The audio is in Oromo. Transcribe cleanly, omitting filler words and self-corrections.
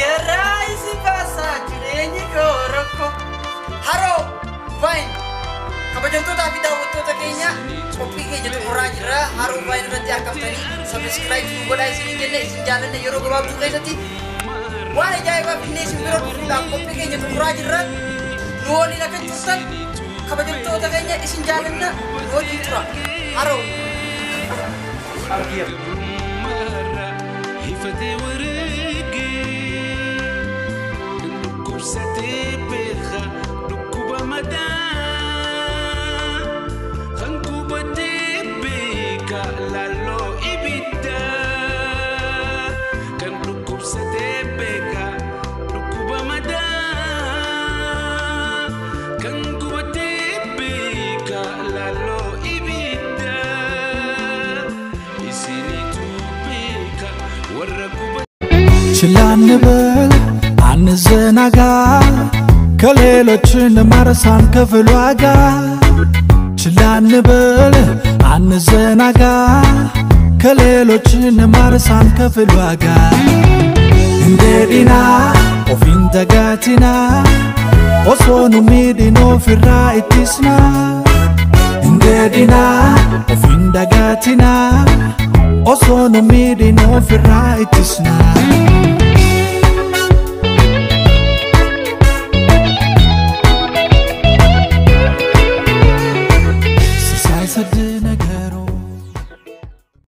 Yerraisi basa jireenyi koroko haro vain kabajamtoota fi daawwattoota keenya qophii keenya xumuraa jirra haroo vain irratti argamtanii subscribe godhaa isin jenne isin jaalanne yeroo gabaabduu keessatti waan ajaa'ibaa finnee isin bira dhufuudhaaf qophii keenya xumuraa jirra nu waliin akka turtan kabajamtoota keenya isin jaalanna waliin tura haroo ችላንበል አንዘናጋ ከሌሎችን ማረሳን ከፍል ዋጋ ችላንበል አንዘናጋ ከሌሎችን ማረሳን ከፍል ዋጋ እንደዲና ኦፊን ተጋቲና ኦሶኑ ሚዲኖ ፍራ ኢትስና እንደዲና ኦፊን ተጋቲና ኦሶኑ ሚዲኖ ፍራ ኢትስና